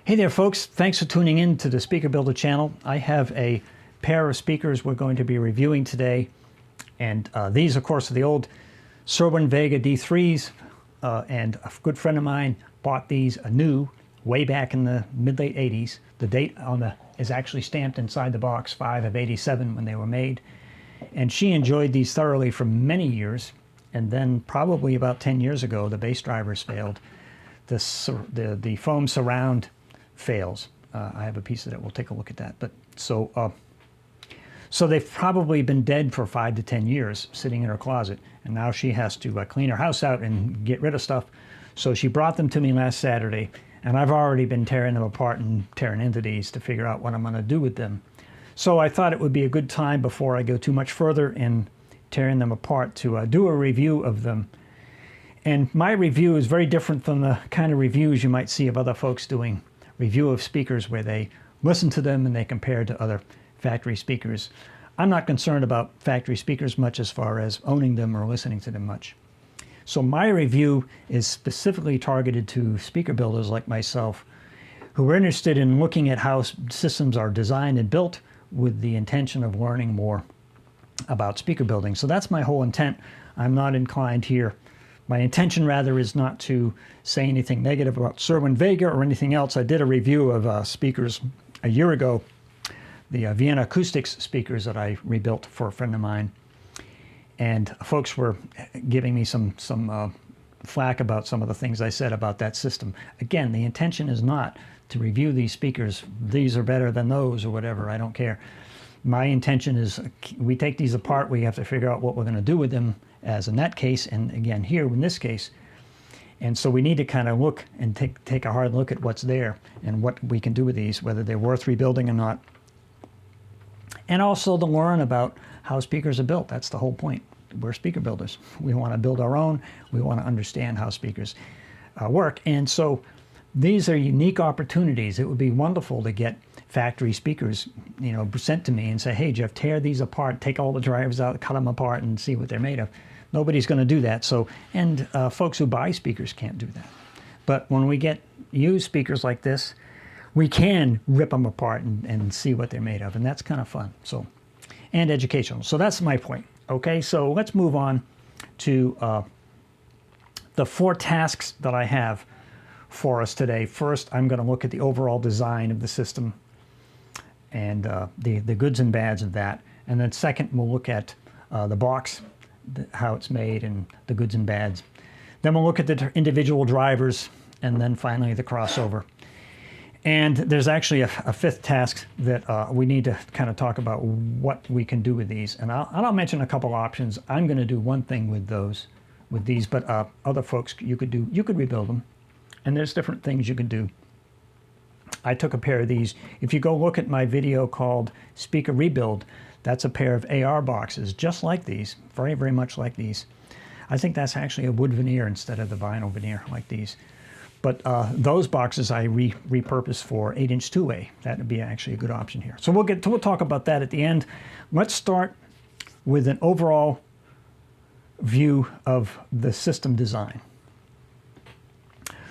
Hey there folks, thanks for tuning in to the Speaker Builder channel. I have a pair of speakers we're going to be reviewing today, and these of course are the old Cerwin Vega D3s, and a good friend of mine bought these anew way back in the mid-late 80s. The date on the is actually stamped inside the box, 5 of 87 when they were made, and she enjoyed these thoroughly for many years. And then probably about 10 years ago the bass drivers failed. The foam surround fails. I have a piece of it. We'll take a look at that. But so they've probably been dead for 5 to 10 years, sitting in her closet, and now she has to clean her house out and get rid of stuff. So she brought them to me last Saturday, and I've already been tearing them apart and tearing into these to figure out what I'm going to do with them. So I thought it would be a good time, before I go too much further in tearing them apart, to do a review of them. And my review is very different from the kind of reviews you might see of other folks doing review of speakers, where they listen to them and they compare to other factory speakers. I'm not concerned about factory speakers much as far as owning them or listening to them much. So my review is specifically targeted to speaker builders like myself, who are interested in looking at how systems are designed and built with the intention of learning more about speaker building. So that's my whole intent. I'm not inclined here. My intention, rather, is not to say anything negative about Cerwin Vega or anything else. I did a review of speakers a year ago, the Vienna Acoustics speakers that I rebuilt for a friend of mine. And folks were giving me some flack about some of the things I said about that system. Again, the intention is not to review these speakers. These are better than those or whatever. I don't care. My intention is, we take these apart, we have to figure out what we're going to do with them, as in that case, and again here in this case. And so we need to kind of look and take a hard look at what's there and what we can do with these, whether they're worth rebuilding or not. And also to learn about how speakers are built. That's the whole point. We're speaker builders. We want to build our own. We want to understand how speakers work. And so these are unique opportunities. It would be wonderful to get factory speakers, sent to me and say, hey Jeff, tear these apart, take all the drivers out, cut them apart and see what they're made of. Nobody's going to do that. So, and folks who buy speakers can't do that. But when we get used speakers like this, we can rip them apart and see what they're made of, and that's kind of fun. So, and educational. So that's my point. Okay, so let's move on to the 4 tasks that I have for us today. First, I'm going to look at the overall design of the system and the goods and bads of that. And then second, we'll look at the box, how it's made, and the goods and bads. Then we'll look at the individual drivers, and then finally the crossover. And there's actually a 5th task that we need to kind of talk about what we can do with these. And I'll mention a couple options. I'm going to do one thing with these, but other folks, you could rebuild them. And there's different things you can do. I took a pair of these. If you go look at my video called Speaker Rebuild, that's a pair of AR boxes, just like these, very, very much like these. I think that's actually a wood veneer instead of the vinyl veneer like these. But those boxes I repurposed for 8-inch two-way. That would be actually a good option here. So we'll talk about that at the end. Let's start with an overall view of the system design.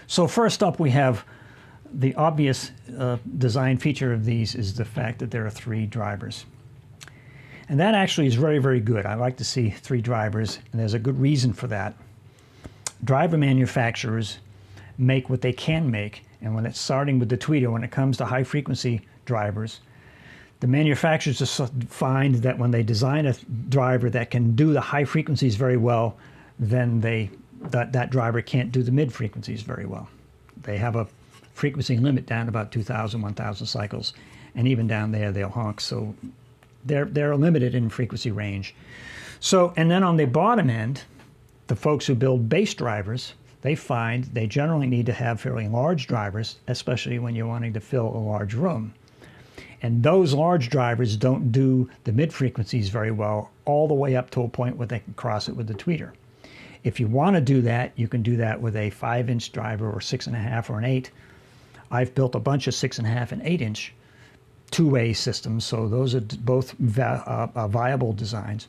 So first up, we have the obvious design feature of these is the fact that there are 3 drivers. And that actually is very, very good. I like to see 3 drivers, and there's a good reason for that. Driver manufacturers make what they can make, and when it's starting with the tweeter, when it comes to high-frequency drivers, the manufacturers just find that when they design a driver that can do the high frequencies very well, then that driver can't do the mid frequencies very well. They have a frequency limit down about 2,000, 1,000 cycles, and even down there they'll honk. So they're limited in frequency range. So, and then on the bottom end, the folks who build bass drivers, they find they generally need to have fairly large drivers, especially when you're wanting to fill a large room. And those large drivers don't do the mid frequencies very well, all the way up to a point where they can cross it with the tweeter. If you want to do that, you can do that with a 5-inch driver or 6.5 or an 8. I've built a bunch of 6.5 and 8-inch two-way systems, so those are both viable designs.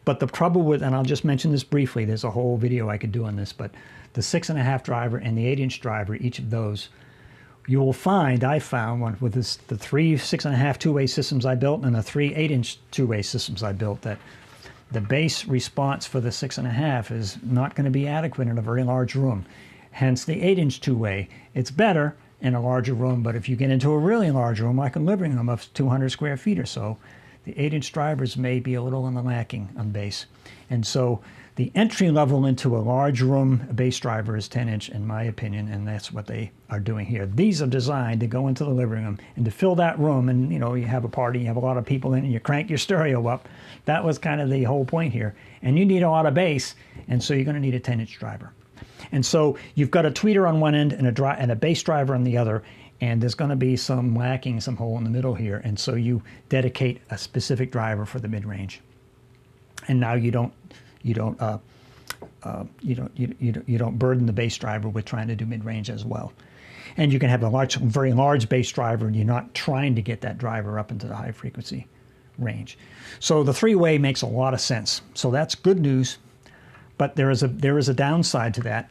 But the trouble with, and I'll just mention this briefly, there's a whole video I could do on this, but the 6.5 driver and the 8-inch driver, each of those you will find, I found one with the 3 6.5 two-way systems I built and the 3 8-inch two-way systems I built, that the bass response for the 6.5 is not going to be adequate in a very large room. Hence the 8-inch two-way. It's better in a larger room, but if you get into a really large room, like a living room of 200 square feet or so, the 8-inch drivers may be a little on the lacking on bass. And so the entry level into a large room bass driver is 10-inch, in my opinion, and that's what they are doing here. These are designed to go into the living room and to fill that room, and you know, you have a party, you have a lot of people in, and you crank your stereo up. That was kind of the whole point here. And you need a lot of bass, and so you're going to need a 10-inch driver. And so you've got a tweeter on one end and a bass driver on the other, and there's going to be some lacking, some hole in the middle here, and so you dedicate a specific driver for the mid-range. And now you don't burden the bass driver with trying to do mid-range as well. And you can have a very large bass driver, and you're not trying to get that driver up into the high frequency range. So the three-way makes a lot of sense. So that's good news, but there is a downside to that.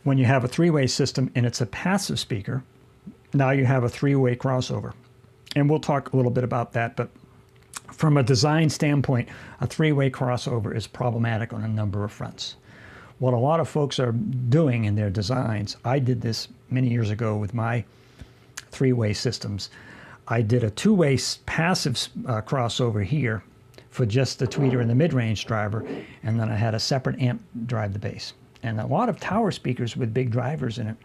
When you have a three-way system and it's a passive speaker, now you have a three-way crossover. And we'll talk a little bit about that, but from a design standpoint, a three-way crossover is problematic on a number of fronts. What a lot of folks are doing in their designs, I did this many years ago with my three-way systems. I did a two-way passive crossover here for just the tweeter and the mid-range driver, and then I had a separate amp drive the bass. And a lot of tower speakers with big drivers in it,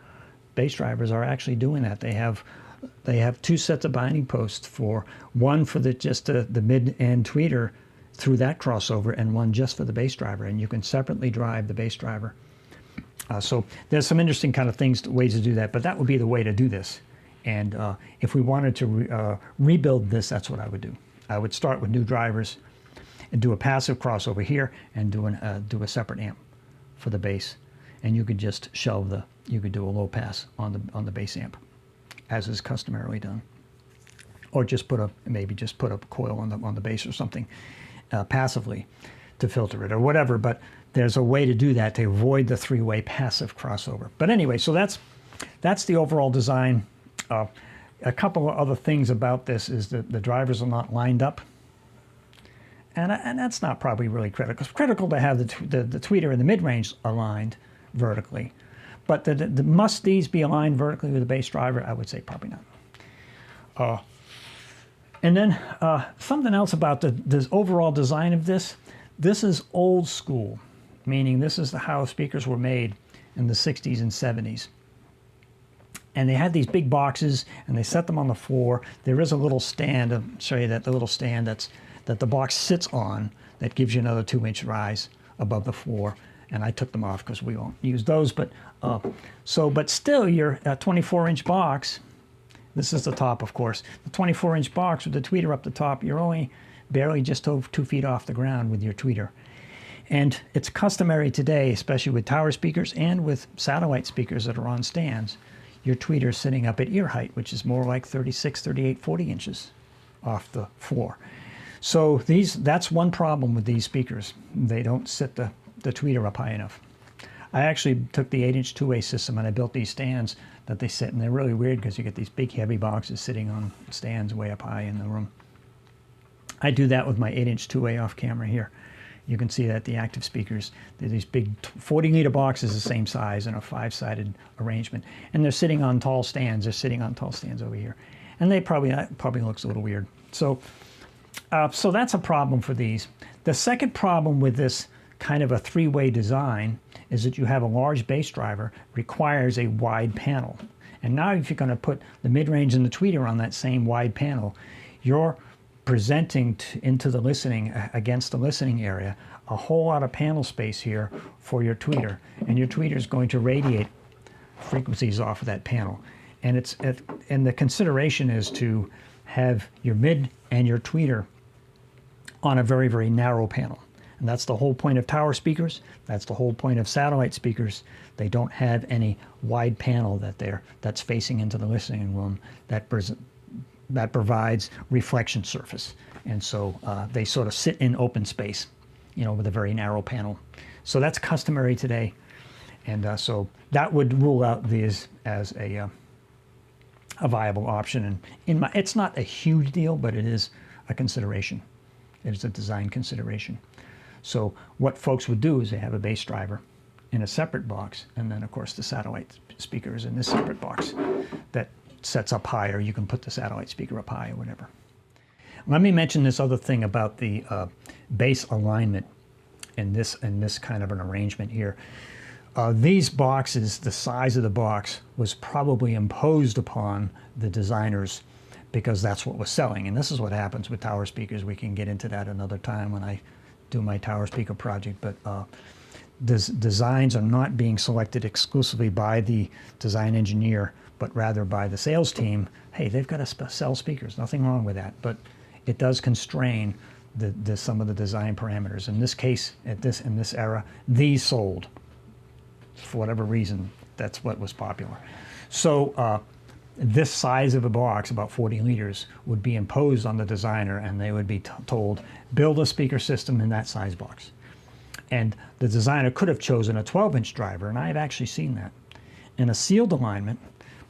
bass drivers, are actually doing that. They have two sets of binding posts, for one for just the mid-end tweeter through that crossover, and one just for the bass driver, and you can separately drive the bass driver. So there's some interesting kind of ways to do that, but that would be the way to do this. And if we wanted to rebuild this, that's what I would do. I would start with new drivers and do a passive crossover here, and do a separate amp for the bass, and you could just you could do a low pass on the bass amp, as is customarily done, or maybe just put a coil on the bass or something passively to filter it or whatever. But there's a way to do that to avoid the three-way passive crossover. But anyway, so that's the overall design. A couple of other things about this is that the drivers are not lined up. And that's not probably really critical. It's critical to have the tweeter and the mid-range aligned vertically. But must these be aligned vertically with the bass driver? I would say probably not. And then something else about the overall design of this. This is old school, meaning this is how speakers were made in the 60s and 70s. And they had these big boxes, and they set them on the floor. There is a little stand, I'll show you that, the little stand that the box sits on, that gives you another 2-inch rise above the floor. And I took them off because we won't use those. But still, your 24-inch box, this is the top, of course. The 24-inch box with the tweeter up the top, you're only barely just over 2 feet off the ground with your tweeter. And it's customary today, especially with tower speakers and with satellite speakers that are on stands, your tweeter is sitting up at ear height, which is more like 36, 38, 40 inches off the floor. So that's one problem with these speakers. They don't sit the tweeter up high enough. I actually took the 8-inch two-way system and I built these stands that they sit, and they're really weird because you get these big heavy boxes sitting on stands way up high in the room. I do that with my 8-inch two-way off camera here. You can see that the active speakers, they're these big 40-liter boxes the same size in a 5-sided arrangement, and they're sitting on tall stands. They're sitting on tall stands over here, and that probably looks a little weird. So that's a problem for these. The second problem with this kind of a three-way design is that you have a large bass driver requires a wide panel. And now if you're going to put the mid-range and the tweeter on that same wide panel, you're presenting into the listening, against the listening area, a whole lot of panel space here for your tweeter. And your tweeter is going to radiate frequencies off of that panel. And the consideration is to have your mid and your tweeter on a very, very narrow panel. And that's the whole point of tower speakers. That's the whole point of satellite speakers. They don't have any wide panel that's facing into the listening room that provides reflection surface. And so they sort of sit in open space, with a very narrow panel. So that's customary today. And so that would rule out these as a viable option. And it's not a huge deal, but it is a consideration. It is a design consideration. So what folks would do is they have a bass driver in a separate box, and then of course the satellite speaker is in this separate box that sets up higher. You can put the satellite speaker up high or whatever. Let me mention this other thing about the bass alignment in this kind of an arrangement here. These boxes, the size of the box was probably imposed upon the designers because that's what was selling. And this is what happens with tower speakers. We can get into that another time when I do my tower speaker project. But designs are not being selected exclusively by the design engineer, but rather by the sales team. Hey, they've got to sell speakers. Nothing wrong with that. But it does constrain some of the design parameters. In this case, in this era, these sold. For whatever reason, that's what was popular. So this size of a box, about 40 liters, would be imposed on the designer, and they would be told, build a speaker system in that size box. And the designer could have chosen a 12-inch driver, and I've actually seen that, in a sealed alignment,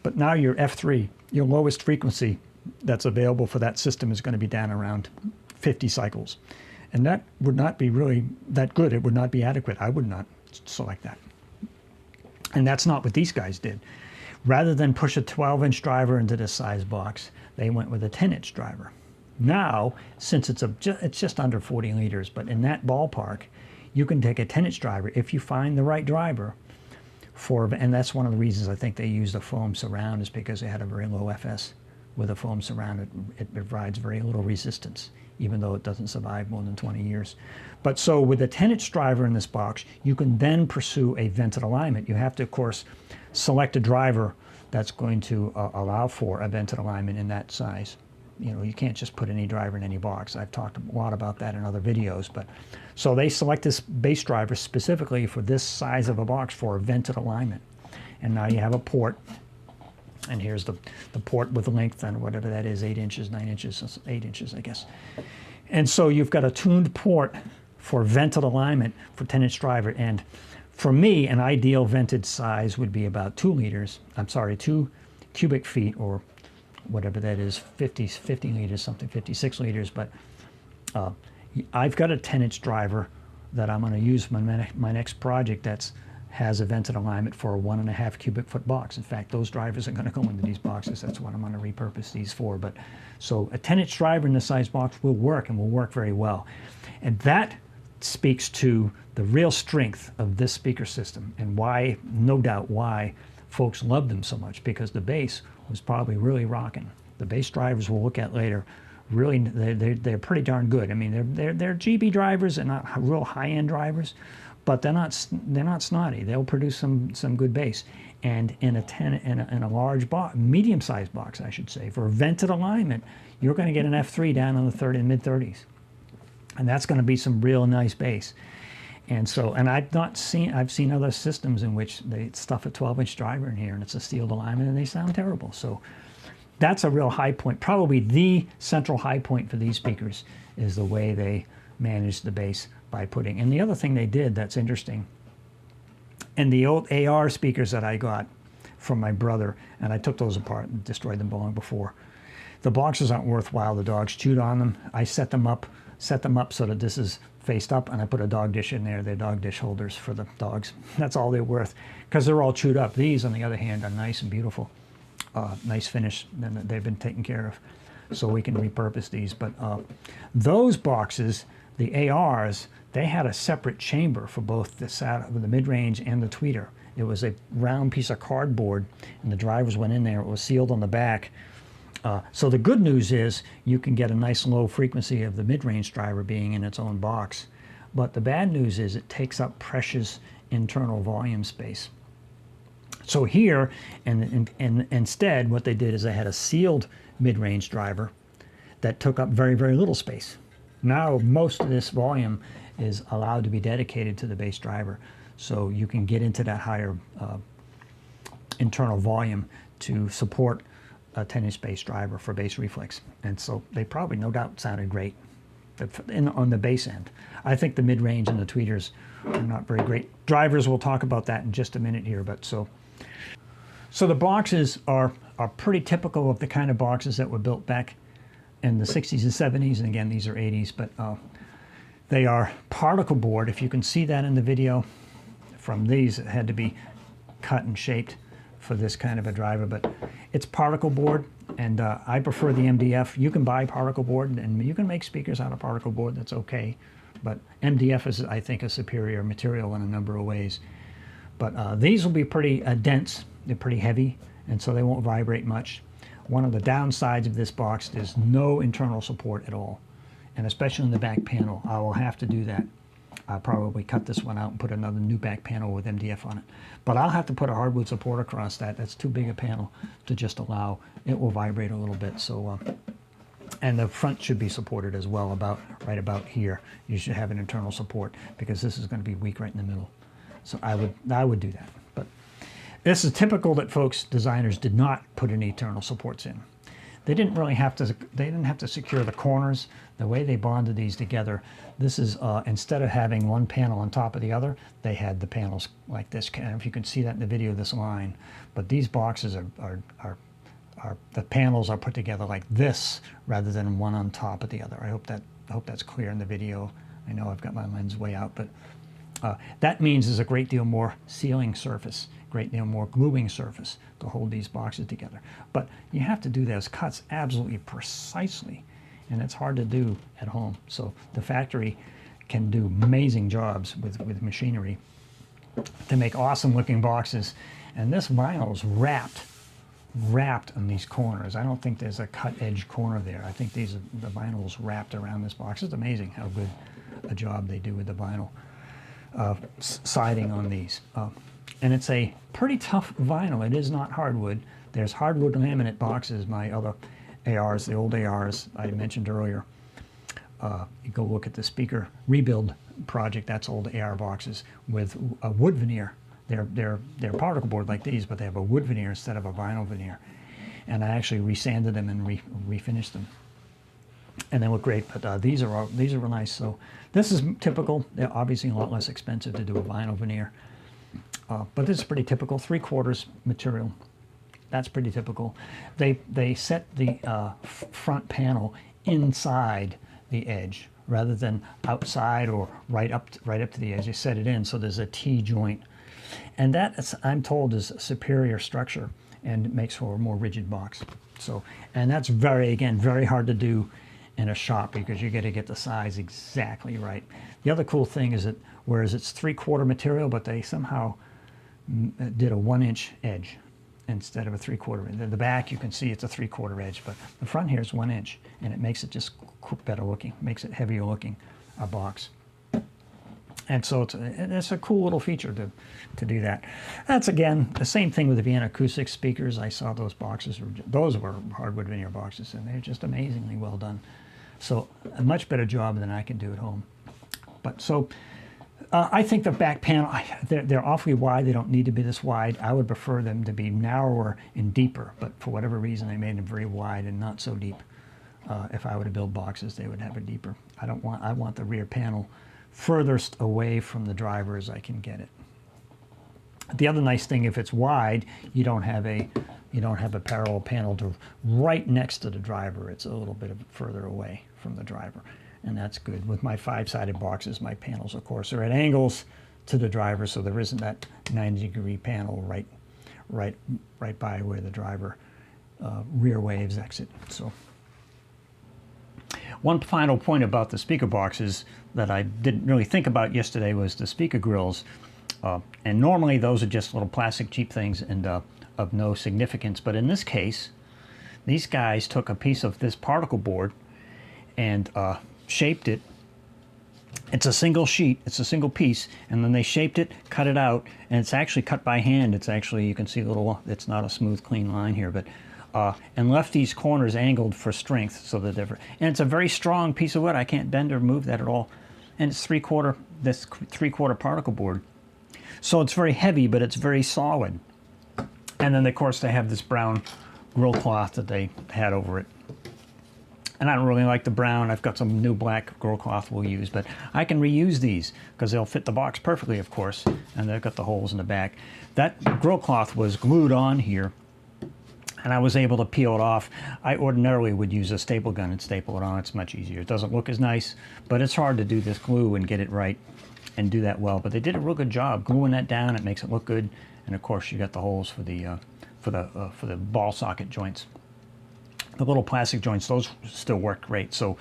but now your F3, your lowest frequency that's available for that system is going to be down around 50 cycles. And that would not be really that good. It would not be adequate. I would not select that. And that's not what these guys did. Rather than push a 12-inch driver into this size box, they went with a 10-inch driver. Now, since it's just under 40 liters, but in that ballpark, you can take a 10-inch driver if you find the right driver and that's one of the reasons I think they used a foam surround, is because they had a very low FS. With a foam surround, it provides very little resistance, even though it doesn't survive more than 20 years. But so with a 10-inch driver in this box, you can then pursue a vented alignment. You have to, of course, select a driver that's going to allow for a vented alignment in that size. You know, you can't just put any driver in any box. I've talked a lot about that in other videos. But so they select this bass driver specifically for this size of a box for a vented alignment. And now you have a port. And here's the port with length and whatever that is, 8 inches, 9 inches, 8 inches, I guess. And so you've got a tuned port for vented alignment for 10-inch driver. And for me, an ideal vented size would be about 2 cubic feet, or whatever that is, 50 liters, something, 56 liters. But I've got a 10-inch driver that I'm going to use for my next project has a vented alignment for a 1.5 cubic foot box. In fact, those drivers are going to go into these boxes. That's what I'm going to repurpose these for. But so a 10-inch driver in this size box will work, and will work very well. And that speaks to the real strength of this speaker system, and why, no doubt, why folks loved them so much, because the bass was probably really rocking. The bass drivers we'll look at later, really, they're pretty darn good. I mean, they're GB drivers and not real high-end drivers, but they're not snotty. They'll produce some good bass. And in a large box, medium-sized box, I should say, for a vented alignment, you're going to get an F3 down in the mid-30s, and that's going to be some real nice bass. And so, and I've seen other systems in which they stuff a 12-inch driver in here, and it's a sealed alignment, and they sound terrible. So that's a real high point. Probably the central high point for these speakers is the way they manage the bass by putting. And the other thing they did that's interesting, and the old AR speakers that I got from my brother, and I took those apart and destroyed them long before. The boxes aren't worthwhile. The dogs chewed on them. I set them up so that this is faced up, and I put a dog dish in there. They're dog dish holders for the dogs. That's all they're worth, because they're all chewed up. These, on the other hand, are nice and beautiful. Nice finish, and they've been taken care of. So we can repurpose these. But those boxes, the ARs, they had a separate chamber for both the mid-range and the tweeter. It was a round piece of cardboard, and the drivers went in there. It was sealed on the back. So the good news is you can get a nice low frequency of the mid-range driver being in its own box. But the bad news is it takes up precious internal volume space. So here, and instead, what they did is they had a sealed mid-range driver that took up very, very little space. Now most of this volume is allowed to be dedicated to the bass driver. So you can get into that higher internal volume to support a 10-inch bass driver for bass reflex. And so they probably, no doubt, sounded great on the bass end. I think the mid-range and the tweeters are not very great. Drivers, we'll talk about that in just a minute here. But so the boxes are are pretty typical of the kind of boxes that were built back in the 60s and 70s, and again, these are 80s, but they are particle board. If you can see that in the video, from these, it had to be cut and shaped for this kind of a driver, but it's particle board, and I prefer the MDF. You can buy particle board, and you can make speakers out of particle board, that's okay, but MDF is, I think, a superior material in a number of ways. But these will be pretty dense, they're pretty heavy, and so they won't vibrate much. One of the downsides of this box is no internal support at all, and especially in the back panel. I will have to do that. I'll probably cut this one out and put another new back panel with MDF on it. But I'll have to put a hardwood support across that. That's too big a panel to just allow. It will vibrate a little bit. So, and the front should be supported as well, right about here. You should have an internal support because this is going to be weak right in the middle. So I would do that. But this is typical that folks, designers, did not put any internal supports in. They didn't really have to. They didn't have to secure the corners. The way they bonded these together, this is instead of having one panel on top of the other, they had the panels like this. And if you can see that in the video, this line. But these boxes are the panels are put together like this rather than one on top of the other. I hope that's clear in the video. I know I've got my lens way out, but that means there's a great deal more sealing surface, great deal more gluing surface to hold these boxes together. But you have to do those cuts absolutely precisely, and it's hard to do at home. So the factory can do amazing jobs with machinery to make awesome looking boxes. And this vinyl is wrapped on these corners. I don't think there's a cut edge corner there. I think the vinyl is wrapped around this box. It's amazing how good a job they do with the vinyl siding on these. And it's a pretty tough vinyl. It is not hardwood. There's hardwood laminate boxes, my other ARs, the old ARs I mentioned earlier. You go look at the speaker rebuild project, that's old AR boxes with a wood veneer. They're particle board like these, but they have a wood veneer instead of a vinyl veneer. And I actually resanded them and refinished them. And they look great, but these are real nice. So this is typical. They're obviously a lot less expensive to do a vinyl veneer. But this is pretty typical, 3/4 material. That's pretty typical. They set the front panel inside the edge rather than outside or right up to the edge. They set it in so there's a T-joint. And that, I'm told, is a superior structure and it makes for a more rigid box. So, and that's very hard to do in a shop because you got to get the size exactly right. The other cool thing is that whereas it's 3/4 material, but they somehow did a 1-inch edge instead of a 3/4. The back, you can see it's a 3/4 edge, but the front here is 1 inch, and it makes it just better looking, makes it heavier looking, a box. And so it's a cool little feature to do that. That's, again, the same thing with the Vienna Acoustic speakers. I saw those boxes. Those were hardwood veneer boxes, and they're just amazingly well done. So a much better job than I can do at home. But so I think the back panel, they're awfully wide. They don't need to be this wide. I would prefer them to be narrower and deeper, but for whatever reason, they made them very wide and not so deep. If I were to build boxes, they would have it deeper. I want the rear panel furthest away from the driver as I can get it. The other nice thing, if it's wide, you don't have a parallel panel to right next to the driver. It's a little bit further away from the driver, and that's good. With my 5-sided boxes, my panels, of course, are at angles to the driver, so there isn't that 90-degree panel right by where the driver rear waves exit. So. One final point about the speaker boxes that I didn't really think about yesterday was the speaker grills. And normally those are just little plastic cheap things and of no significance. But in this case, these guys took a piece of this particle board and shaped it. It's a single sheet, it's a single piece, and then they shaped it, cut it out, and it's actually cut by hand. It's actually, you can see a little, it's not a smooth, clean line here, but and left these corners angled for strength, so that and it's a very strong piece of wood. I can't bend or move that at all, and it's this 3/4 particle board, so it's very heavy, but it's very solid. And then of course they have this brown grill cloth that they had over it, and I don't really like the brown. I've got some new black grill cloth we'll use, but I can reuse these because they'll fit the box perfectly, of course, and they've got the holes in the back. That grill cloth was glued on here and I was able to peel it off. I ordinarily would use a staple gun and staple it on. It's much easier. It doesn't look as nice, but it's hard to do this glue and get it right and do that well. But they did a real good job gluing that down. It makes it look good, and of course you got the holes for the ball socket joints. The little plastic joints, those still work great. So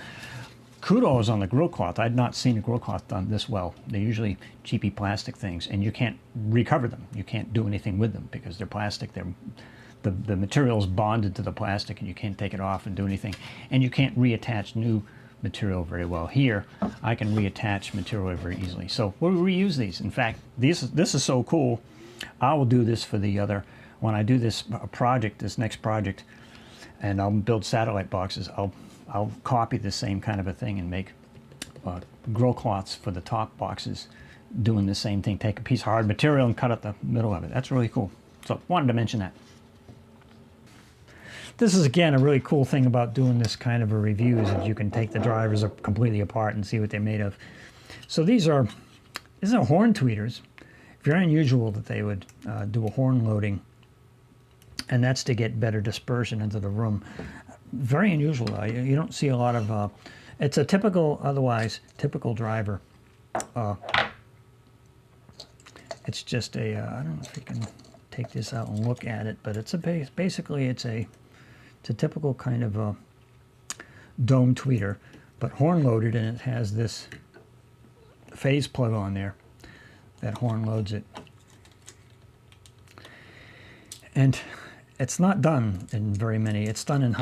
kudos on the grill cloth. I'd not seen a grill cloth done this well. They're usually cheapy plastic things, and you can't recover them. You can't do anything with them because they're plastic. The material is bonded to the plastic, and you can't take it off and do anything. And you can't reattach new material very well. Here, I can reattach material very easily. So we'll reuse these. In fact, this is so cool. I will do this for the other, when I do this project, this next project, and I'll build satellite boxes, I'll copy the same kind of a thing and make grill cloths for the top boxes doing the same thing. Take a piece of hard material and cut out the middle of it. That's really cool. So wanted to mention that. This is, again, a really cool thing about doing this kind of a review is that you can take the drivers completely apart and see what they're made of. So these are horn tweeters. Very unusual that they would do a horn loading, and that's to get better dispersion into the room. Very unusual. You don't see a lot of, it's a otherwise typical driver. It's just I don't know if you can take this out and look at it, but it's basically it's a typical kind of a dome tweeter, but horn loaded, and it has this phase plug on there that horn loads it. And it's not done in very many. It's done in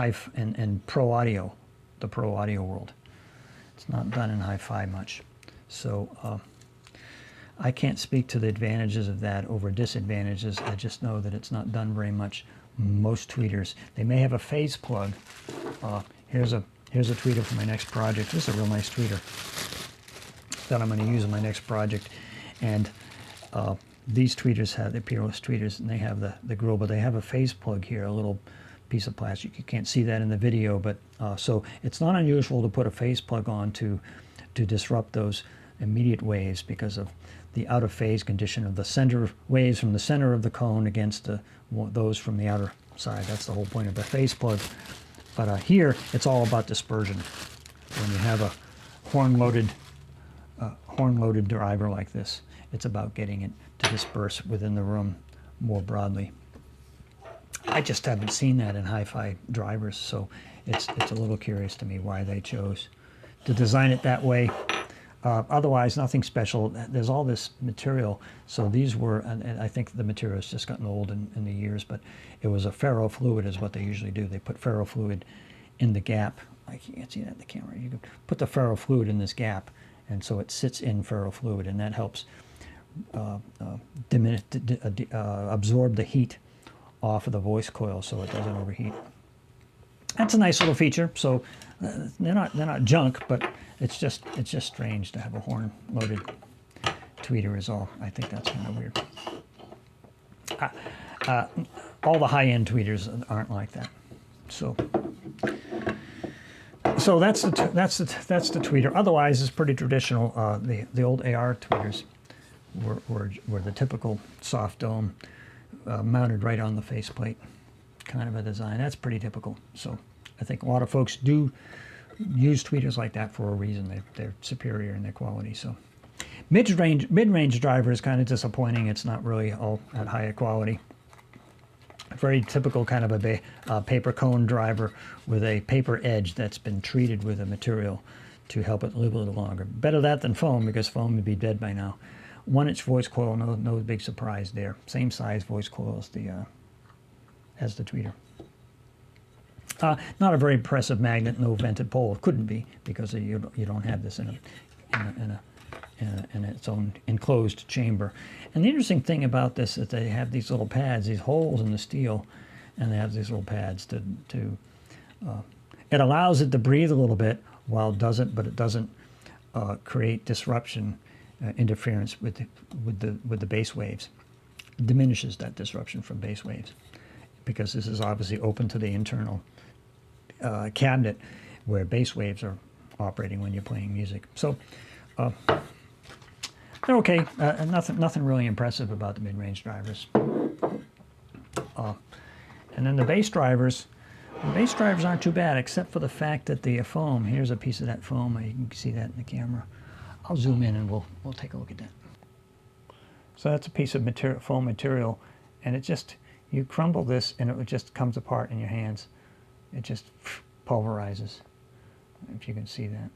pro audio, the pro audio world. It's not done in hi-fi much. So I can't speak to the advantages of that over disadvantages. I just know that it's not done very much. Most tweeters, they may have a phase plug. Here's a tweeter for my next project. This is a real nice tweeter that I'm going to use in my next project. And these tweeters have the Peerless tweeters, and they have the grill, but they have a phase plug here, a little piece of plastic. You can't see that in the video, but so it's not unusual to put a phase plug on to disrupt those immediate waves because of the out of phase condition of the center waves from the center of the cone against those from the outer side. That's the whole point of the phase plug. But here, it's all about dispersion. When you have a horn-loaded driver like this, it's about getting it to disperse within the room more broadly. I just haven't seen that in hi-fi drivers, so it's a little curious to me why they chose to design it that way. Otherwise, nothing special. There's all this material. So these were, and I think the material has just gotten old in the years, but it was a ferrofluid is what they usually do. They put ferrofluid in the gap. I can't see that in the camera. You can put the ferrofluid in this gap, and so it sits in ferrofluid, and that helps absorb the heat off of the voice coil so it doesn't overheat. That's a nice little feature. So they're not junk, but it's just strange to have a horn-loaded tweeter is all. I think that's kind of weird. All the high-end tweeters aren't like that. So that's the tweeter. Otherwise, it's pretty traditional. The old AR tweeters were the typical soft dome mounted right on the faceplate kind of a design. That's pretty typical. So I think a lot of folks do use tweeters like that for a reason. They're superior in their quality. So mid-range driver is kind of disappointing. It's not really all at higher quality. Very typical kind of a paper cone driver with a paper edge that's been treated with a material to help it live a little longer. Better that than foam, because foam would be dead by now. 1-inch voice coil, no big surprise there. Same size voice coil as the tweeter. Not a very impressive magnet, no vented pole. It couldn't be because you don't have this in its own enclosed chamber. And the interesting thing about this is they have these little pads, these holes in the steel, and they have these little pads it allows it to breathe a little bit while it doesn't create disruption, interference with the bass waves. It diminishes that disruption from bass waves because this is obviously open to the internal cabinet where bass waves are operating when you're playing music. So they're okay. Nothing really impressive about the mid-range drivers. And then the bass drivers aren't too bad, except for the fact that the foam, here's a piece of that foam. You can see that in the camera. I'll zoom in and we'll take a look at that. So that's a piece of foam material, and it just, you crumble this and it just comes apart in your hands. It just pulverizes, if you can see that.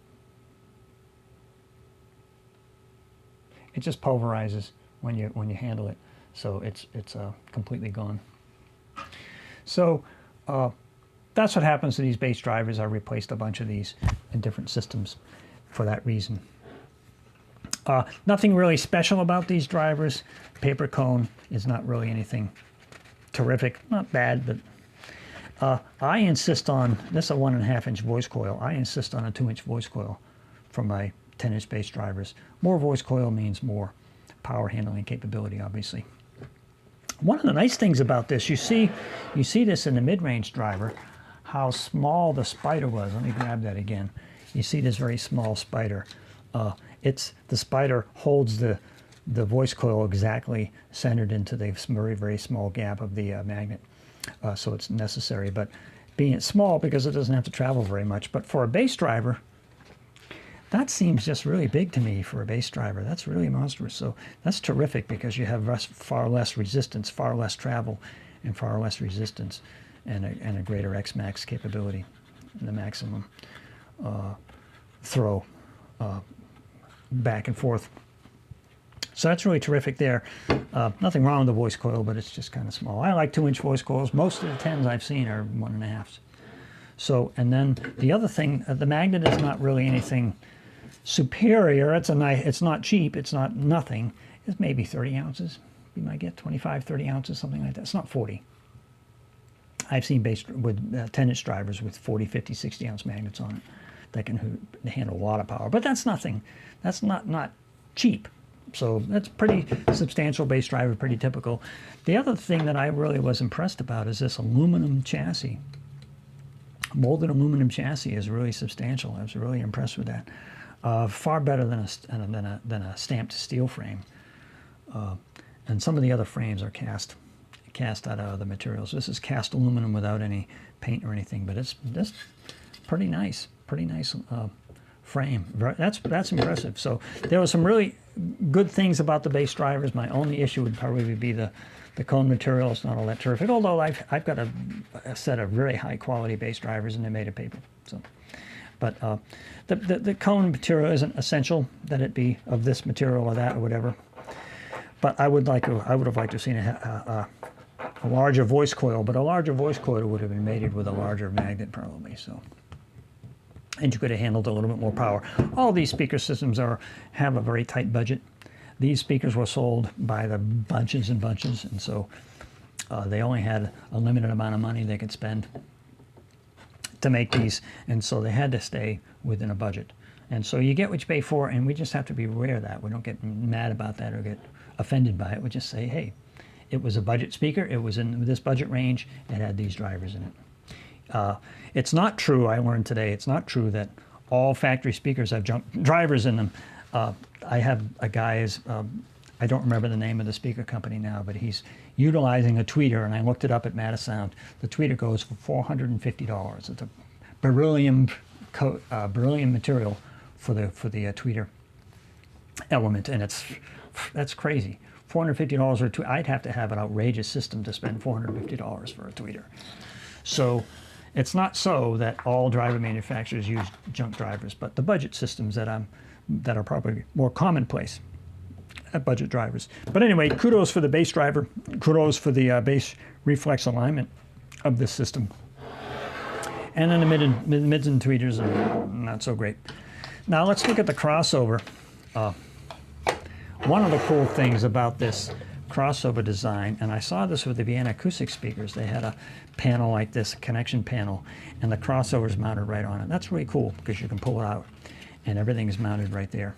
It just pulverizes when you handle it, so it's completely gone. So that's what happens to these bass drivers. I replaced a bunch of these in different systems for that reason. Nothing really special about these drivers. Paper cone is not really anything terrific. Not bad, but I insist on, this is a 1.5-inch voice coil. I insist on a 2-inch voice coil for my 10-inch bass drivers. More voice coil means more power handling capability, obviously. One of the nice things about this, you see this in the mid-range driver, how small the spider was. Let me grab that again. You see this very small spider. The spider holds the voice coil exactly centered into the very, very small gap of the magnet. So it's necessary, but being small because it doesn't have to travel very much. But for a bass driver, that seems just really big to me for a bass driver. That's really monstrous. So that's terrific because you have far less resistance, far less travel, and far less resistance, and a greater X-max capability, and the maximum throw back and forth. So that's really terrific there. Nothing wrong with the voice coil, but it's just kind of small. I like 2-inch voice coils. Most of the 10s I've seen are 1.5s. So, and then the other thing, the magnet is not really anything superior. It's not cheap. It's not nothing. It's maybe 30 ounces. You might get 25, 30 ounces, something like that. It's not 40. I've seen bass with 10-inch drivers with 40, 50, 60 ounce magnets on it that can handle a lot of power. But that's nothing. That's not cheap. So that's pretty substantial bass driver, pretty typical. The other thing that I really was impressed about is this aluminum chassis. Molded aluminum chassis is really substantial. I was really impressed with that. Far better than a stamped steel frame. And some of the other frames are cast out of other materials. This is cast aluminum without any paint or anything, but it's just pretty nice frame. That's impressive. So there were some really good things about the bass drivers. My only issue would probably be the cone material. It's not all that terrific, although I've got a set of very high quality bass drivers and they're made of paper. So, but the cone material isn't essential that it be of this material or that or whatever. But I would have liked to have seen a larger voice coil, but a larger voice coil would have been mated with a larger magnet probably. So, and you could have handled a little bit more power. All these speaker systems have a very tight budget. These speakers were sold by the bunches and bunches, and so they only had a limited amount of money they could spend to make these, and so they had to stay within a budget. And so you get what you pay for, and we just have to be aware of that. We don't get mad about that or get offended by it. We just say, hey, it was a budget speaker, it was in this budget range, it had these drivers in it. It's not true, I learned today, it's not true that all factory speakers have junk drivers in them. I have a guy, I don't remember the name of the speaker company now, but he's utilizing a tweeter, and I looked it up at Matasound. The tweeter goes for $450. It's a beryllium material for the tweeter element, and that's crazy. $450 for a tweeter. I'd have to have an outrageous system to spend $450 for a tweeter. So it's not so that all driver manufacturers use junk drivers, but the budget systems that are probably more commonplace at budget drivers. But anyway, kudos for the bass driver, kudos for the bass reflex alignment of this system. And then the mids and tweeters are not so great. Now let's look at the crossover. One of the cool things about this crossover design, and I saw this with the Vienna acoustic speakers, they had a panel like this, a connection panel, and the crossover is mounted right on it. That's really cool because you can pull it out and everything is mounted right there.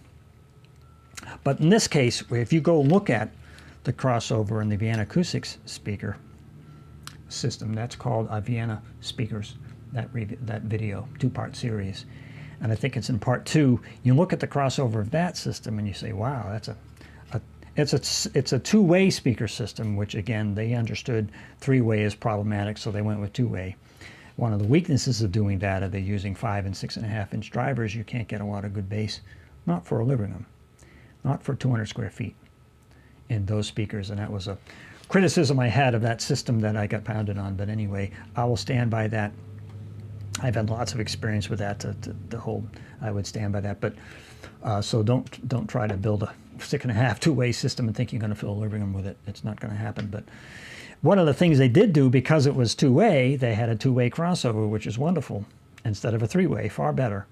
But in this case, if you go look at the crossover in the Vienna acoustics speaker system, that's called Vienna Speakers, that video, two-part series. And I think it's in part 2. You look at the crossover of that system and you say, wow, It's a two-way speaker system, which again they understood three-way is problematic, so they went with two-way. One of the weaknesses of doing that are they're using 5 and 6.5 inch drivers. You can't get a lot of good bass, not for a living room, not for 200 square feet in those speakers. And that was a criticism I had of that system that I got pounded on. But anyway, I will stand by that. I've had lots of experience with that to hold. I would stand by that. But so don't try to build a 6.5 two-way system and think you're going to fill a living room with it. It's not going to happen. But one of the things they did do, because it was two-way, they had a two-way crossover, which is wonderful, instead of a three-way, far better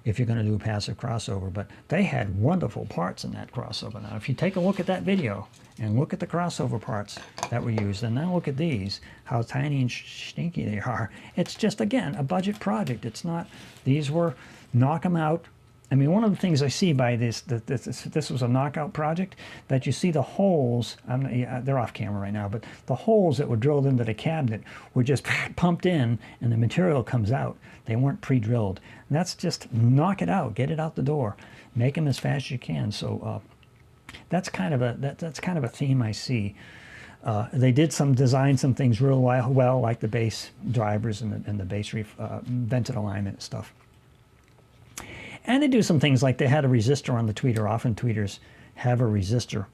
if you're going to do a passive crossover. But they had wonderful parts in that crossover. Now, if you take a look at that video and look at the crossover parts that were used, and now look at these, how tiny and stinky they are. It's just, again, a budget project. It's not, these were knock them out. I mean, one of the things I see by this was a knockout project, that you see the holes, they're off camera right now, but the holes that were drilled into the cabinet were just pumped in and the material comes out. They weren't pre-drilled. And that's just knock it out, get it out the door, make them as fast as you can. So that's kind of a theme I see. They did design some things real well, like the bass drivers and the bass vented alignment stuff. And they do some things like they had a resistor on the tweeter. Often tweeters have a resistor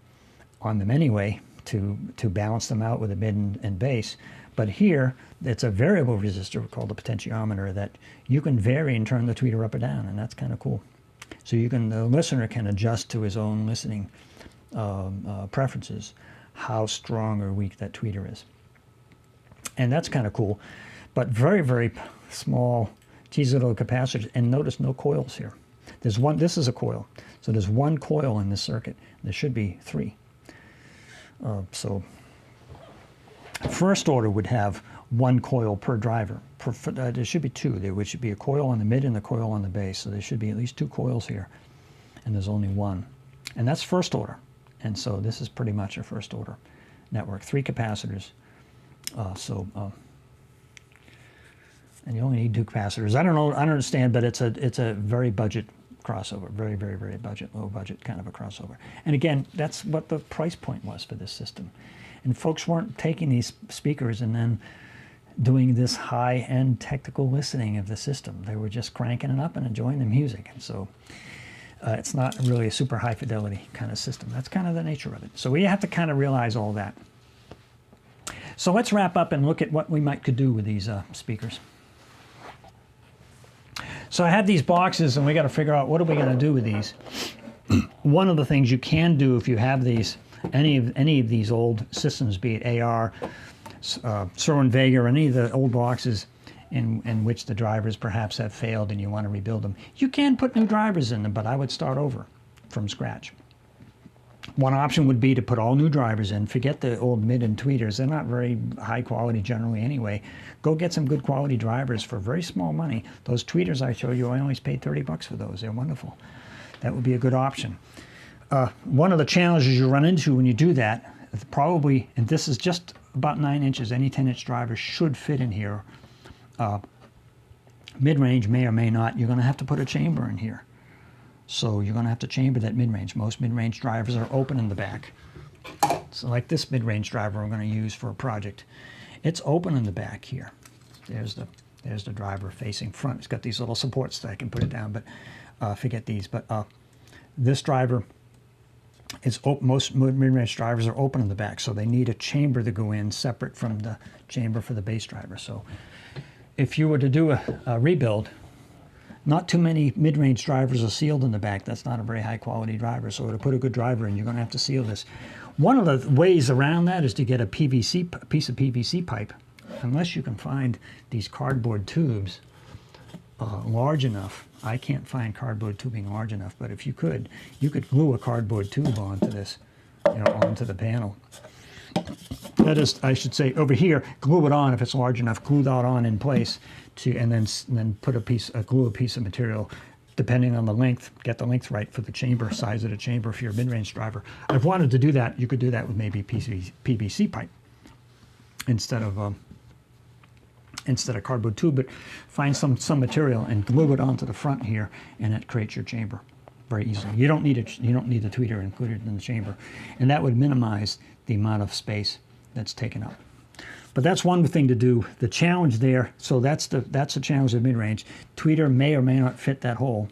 on them anyway to balance them out with a mid and bass. But here, it's a variable resistor called a potentiometer that you can vary and turn the tweeter up or down, and that's kind of cool. So the listener can adjust to his own listening preferences how strong or weak that tweeter is. And that's kind of cool. But very, very small, teasy little capacitors, and notice no coils here. There's one, this is a coil. So there's one coil in this circuit. There should be 3. So first order would have 1 coil per driver. There should be 2. There should be a coil on the mid and a coil on the bass. So there should be at least 2 coils here. And there's only 1. And that's first order. And so this is pretty much a first order network. 3 capacitors. And you only need 2 capacitors. I don't know, I don't understand, but it's a very budget crossover. Very, very, very low budget kind of a crossover. And again, that's what the price point was for this system. And folks weren't taking these speakers and then doing this high-end technical listening of the system. They were just cranking it up and enjoying the music. And so it's not really a super high fidelity kind of system. That's kind of the nature of it. So we have to kind of realize all that. So let's wrap up and look at what we could do with these speakers. So I have these boxes, and we got to figure out what are we going to do with these. One of the things you can do if you have these, any of these old systems, be it AR, Cerwin Vega, or any of the old boxes in which the drivers perhaps have failed and you want to rebuild them, you can put new drivers in them, but I would start over from scratch. One option would be to put all new drivers in. Forget the old mid and tweeters. They're not very high quality generally anyway. Go get some good quality drivers for very small money. Those tweeters I showed you, I always paid 30 bucks for those. They're wonderful. That would be a good option. One of the challenges you run into when you do that, probably, and this is just about 9 inches, any 10-inch driver should fit in here. Mid-range may or may not. You're going to have to put a chamber in here. So you're going to have to chamber that mid-range. Most mid-range drivers are open in the back. So like this mid-range driver I'm going to use for a project. It's open in the back here. There's the driver facing front. It's got these little supports that I can put it down, but forget these. But this driver, most mid-range drivers are open in the back, so they need a chamber to go in separate from the chamber for the bass driver. So if you were to do a rebuild, not too many mid-range drivers are sealed in the back. That's not a very high-quality driver. So to put a good driver in, you're going to have to seal this. One of the ways around that is to get a piece of PVC pipe, unless you can find these cardboard tubes large enough. I can't find cardboard tubing large enough, but if you could glue a cardboard tube onto this, onto the panel. That is, I should say, over here, glue it on if it's large enough. Glue that on in place, and then put glue a piece of material, depending on the length. Get the length right for the chamber, size of the chamber if you're a mid-range driver. I've wanted to do that. You could do that with maybe PVC pipe instead of cardboard tube, but find some material and glue it onto the front here, and that creates your chamber. very easily. You don't need the tweeter included in the chamber, and that would minimize the amount of space that's taken up. But that's one thing to do. The challenge there, so that's the challenge of mid-range. Tweeter may or may not fit that hole,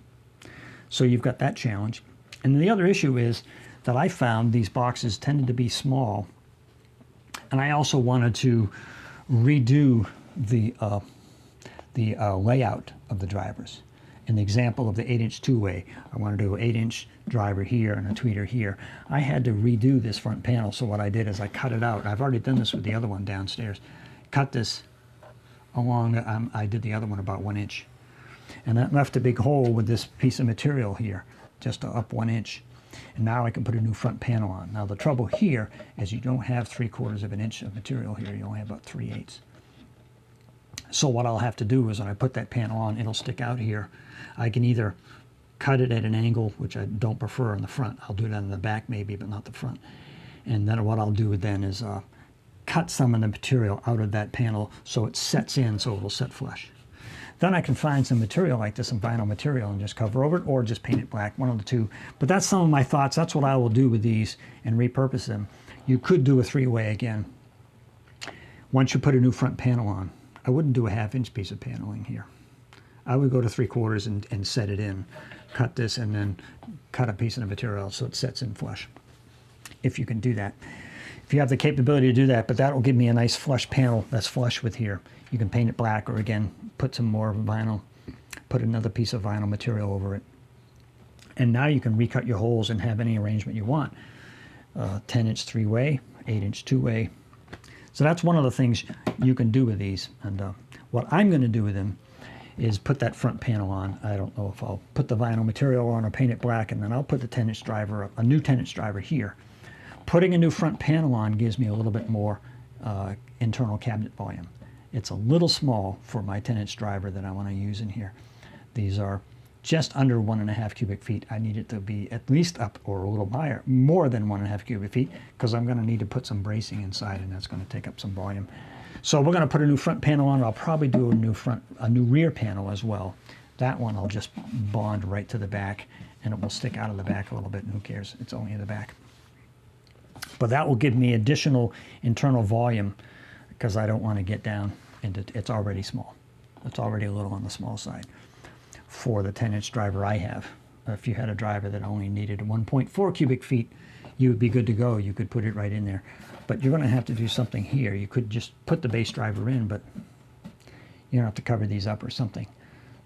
so you've got that challenge. And the other issue is that I found these boxes tended to be small, and I also wanted to redo the layout of the drivers. In the example of the 8-inch two-way, I want to do an 8-inch driver here and a tweeter here. I had to redo this front panel, so what I did is I cut it out. I've already done this with the other one downstairs. Cut this along, I did the other one about 1 inch. And that left a big hole with this piece of material here, just up 1 inch. And now I can put a new front panel on. Now the trouble here is you don't have 3/4 of an inch of material here, you only have about 3/8. So what I'll have to do is when I put that panel on, it'll stick out here. I can either cut it at an angle, which I don't prefer on the front. I'll do it on the back maybe, but not the front. And then what I'll do then is cut some of the material out of that panel so it sets in, so it'll set flush. Then I can find some material like this, some vinyl material, and just cover over it, or just paint it black, one of the two. But that's some of my thoughts. That's what I will do with these and repurpose them. You could do a three-way again. Once you put a new front panel on, I wouldn't do a 1/2-inch piece of paneling here. I would go to 3/4 and set it in, cut this, and then cut a piece of the material so it sets in flush. If you can do that. If you have the capability to do that, but that will give me a nice flush panel that's flush with here. You can paint it black, or again, put some more vinyl, put another piece of vinyl material over it. And now you can recut your holes and have any arrangement you want. 10-inch three-way, 8-inch two-way. So that's one of the things you can do with these. And what I'm going to do with them is put that front panel on. I don't know if I'll put the vinyl material on or paint it black, and then I'll put the 10-inch driver up, a new 10-inch driver here. Putting a new front panel on gives me a little bit more internal cabinet volume. It's a little small for my 10-inch driver that I want to use in here. These are just under 1.5 cubic feet. I need it to be at least up or a little higher, more than 1.5 cubic feet, because I'm going to need to put some bracing inside, and that's going to take up some volume. So we're going to put a new front panel on. I'll probably do a new rear panel as well. That one I'll just bond right to the back, and it will stick out of the back a little bit, and who cares? It's only in the back. But that will give me additional internal volume, because I don't want to get down into, it's already small. It's already a little on the small side for the 10-inch driver I have. If you had a driver that only needed 1.4 cubic feet, you would be good to go. You could put it right in there. But you're going to have to do something here. You could just put the base driver in, but you don't have to cover these up or something.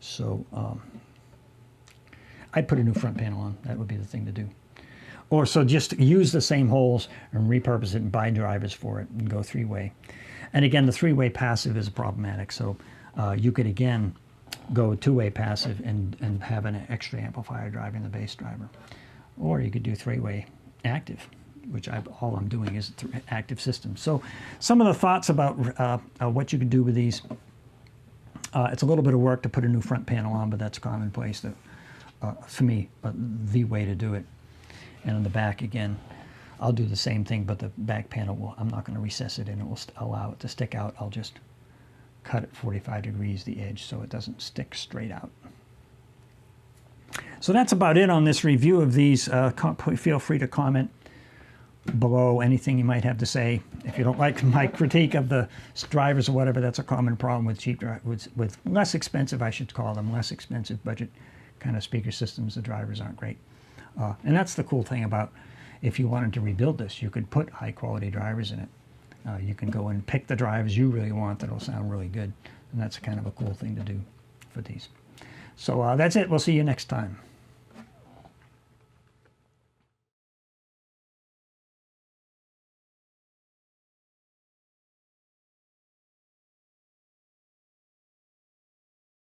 So I'd put a new front panel on. That would be the thing to do. Or so just use the same holes and repurpose it and buy drivers for it and go three-way. And again, the three-way passive is problematic. So you could, again, go two-way passive and have an extra amplifier driving the bass driver. Or you could do three-way active, which all I'm doing is active systems. So some of the thoughts about what you can do with these. It's a little bit of work to put a new front panel on, but that's commonplace for me, the way to do it. And on the back, again, I'll do the same thing, but the back panel, I'm not going to recess it in. It will allow it to stick out. I'll just cut it 45 degrees the edge so it doesn't stick straight out. So that's about it on this review of these. Feel free to comment below anything you might have to say. If you don't like my critique of the drivers or whatever, that's a common problem with cheap drivers, with less expensive, I should call them, less expensive budget kind of speaker systems. The drivers aren't great. And that's the cool thing about, if you wanted to rebuild this, you could put high quality drivers in it. You can go and pick the drivers you really want that'll sound really good. And that's kind of a cool thing to do for these. So that's it. We'll see you next time.